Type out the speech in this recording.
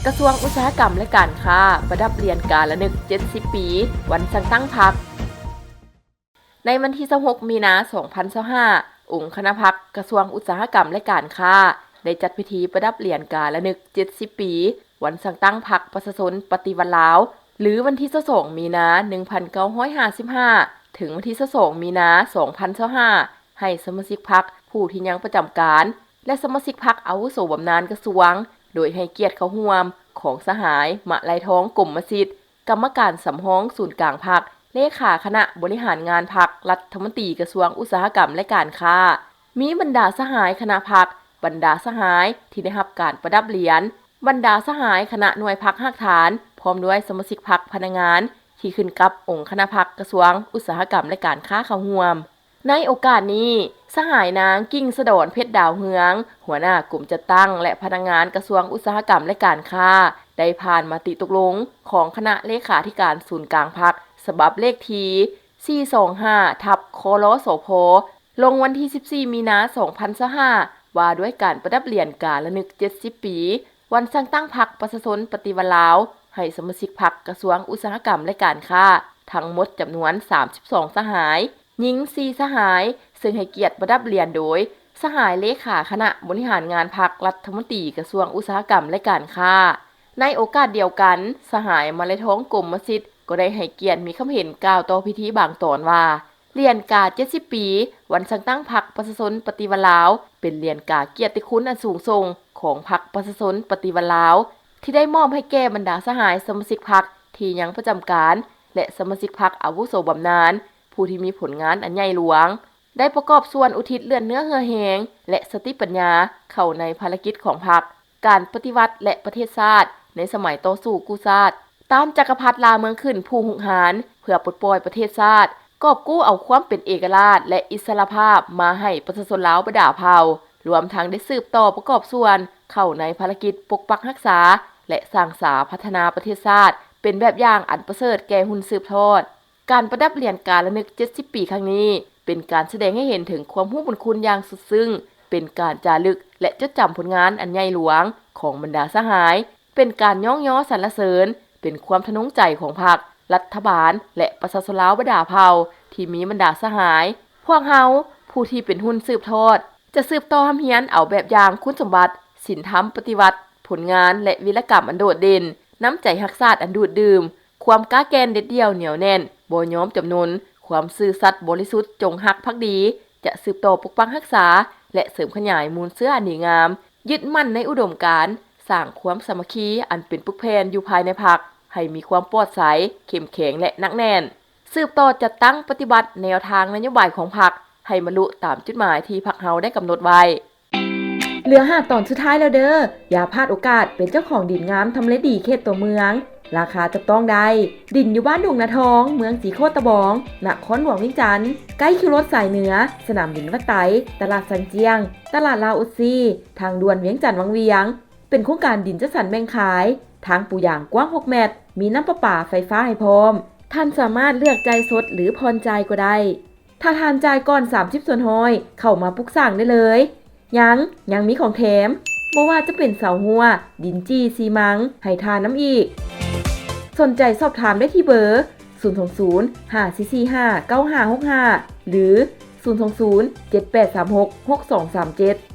กระทรวงอุตสาหกรรมและการค้าประดับเรียนการละนึก70 ปีวันสั่งตั้งพรรคในวันที่26 มีนาคม 2025 องค์คณะพรรคกระทรวงอุตสาหกรรมและการค้าได้จัดพิธีประดับเรียนการละนึก70 ปีวันสั่งตั้งพรรคประชาชนปฏิวัติลาวหรือวันที่22 มีนา 1955 ถึงวันที่22 มีนา 2025 ให้สมาชิกพรรคผู้ที่ยังประจำการและสมาชิกพรรคอาวุโสบำนาญกระทรวงโดยให้เกียรติเข้าร่วมของสหายมะไลท้องกรมสิทธิ์กรรมการสำห้องศูนย์กลางพรรคเลขาคณะบริหารงานพรรครัฐมนตรีกระทรวงอุตสาหกรรมและการค้ามีบรรดาสหายคณะพรรคบรรดาสหายที่ได้รับการประดับเหรียญบรรดาสหายคณะหน่วยพรรคหักฐานพร้อมด้วยสมาชิกพรรคพนักงานที่ขึ้นกับองค์คณะพรรคกระทรวงอุตสาหกรรมและการค้าเข้าร่วมในโอกาสนี้สหายนางกิ่งสะดอนเพชรดาวเฮืองหัวหน้ากลุ่มจัดตั้งและพนักงานกระทรวงอุตสาหกรรมและการค้าได้ผ่านมติตกลงของคณะเลขาธิการศูนย์กลางพรรคฉบับเลขที่425/คลสพลงวันที่14 มีนาคม 2025ว่าด้วยการประดับเหรียญการละนึก70 ปีวันสั่งตั้งพรรคประชาชนปฏิวัติลาวให้สมาชิกพรรคกระทรวงอุตสาหกรรมและการค้าทั้งหมดจำนวน32สหายหญิง4สหายซึ่งให้เกียรติประดับเหรียญโดยสหายเลขาคณะบริหารงานพรรครัฐมนตรีกระทรวงอุตสาหกรรมและการค้าในโอกาสเดียวกันสหายมาลัยท้องกรมสิทธิ์ก็ได้ให้เกียรติมีคำเห็นกล่าวต่อพิธีบางตอนว่าเหรียญกา70 ปีวันสั่งตั้งพรรคประชาชนปฏิวัติลาวเป็นเหรียญกาเกียรติคุณอันสูงส่งของพรรคประชาชนปฏิวัติลาวที่ได้มอบให้แก่บรรดาสหายสมาชิกพรรคที่ยังประจำการและสมาชิกพรรคอาวุโสบำนาญผู้ที่มีผลงานอันใหญ่หลวงได้ประกอบส่วนอุทิศเลือดเนื้อเหือแหงและสติปัญญาเข้าในภารกิจของพรรคการปฏิวัติและประเทศชาติในสมัยต่อสู้กู้ชาติตามจักรพรรดิลาเมืองขึ้นผู้หุกหาญเพื่อปลดปล่อยประเทศชาติกอบกู้เอาความเป็นเอกราชและอิสรภาพมาให้ประชาชนลาวบรรดาเผ่ารวมทั้งได้สืบต่อประกอบส่วนเข้าในภารกิจปกปักรักษาและสร้างสรรค์พัฒนาประเทศชาติเป็นแบบอย่างอันประเสริฐแก่หุ่นสืบทอดการประดับเหรียญการละนึก70 ปีครั้งนี้เป็นการแสดงให้เห็นถึงความรู้บุญคุณอย่างสุดซึ้งเป็นการจารึกและจดจำผลงานอันใหญ่หลวงของบรรดาสหายเป็นการย่องย่อสรรเสริญเป็นความทะนงใจของพรรครัฐบาลและประชาชนลาวบรรดาเผ่าที่มีบรรดาสหายพวกเฮาผู้ที่เป็นหุ้นสืบทอดจะสืบต่อทำเฮียนเอาแบบอย่างคุณสมบัติศีลธรรมปฏิวัติผลงานและวีรกรรมอันโดดเด่นน้ำใจรักชาติอันดูดดื่มความกล้าแกร่งเด็ดเดี่ยวเหนียวแน่นบ่ยอมจำนนความซื่อสัตย์บริสุทธิ์จงรักภักดีจะสืบต่อปกปักรักษาและเสริมขยายมูลเสื้ออันดีงามยึดมั่นในอุดมการณ์สร้างความสามัคคีอันเป็นปึกแผ่นอยู่ภายในพรรคให้มีความปลอดใสเข้มแข็งและหนักแน่นสืบต่อจัดตั้งปฏิบัติแนวทางนโยบายของพรรคให้บรรลุตามจุดหมายที่พรรคเฮาได้กำหนดไว้เหลือ5ตอนสุดท้ายแล้วเด้ออย่าพลาดโอกาสเป็นเจ้าของดินงามทำเลดีเขตตัวเมืองราคาจับต้องได้ดินอยู่บ้านดงนาทองเมืองสีโคตรตะบองนครหลวงเวียงจันทร์ใกล้คิวรถสายเหนือสนามบินวัดไตตลาดสันเจียงตลาดลาวอุซีทางด่วนเวียงจันทร์วังเวียงเป็นโครงการดินจัดสรรแบ่งขายทางปูอย่างกว้าง6 เมตรมีน้ำประปาไฟฟ้าให้พร้อมท่านสามารถเลือกจ่ายสดหรือผ่อนจ่ายก็ได้ถ้าทานจ่ายก่อน30ส่วนห้อยเข้ามาปรึกษาได้เลยยังมีของแถมบ่ว่าจะเป็นเสาหัวดินจี้ซีมังให้ทานน้ำอีกสนใจสอบถามได้ที่เบอร์020 5445 9565หรือ020 7836 6237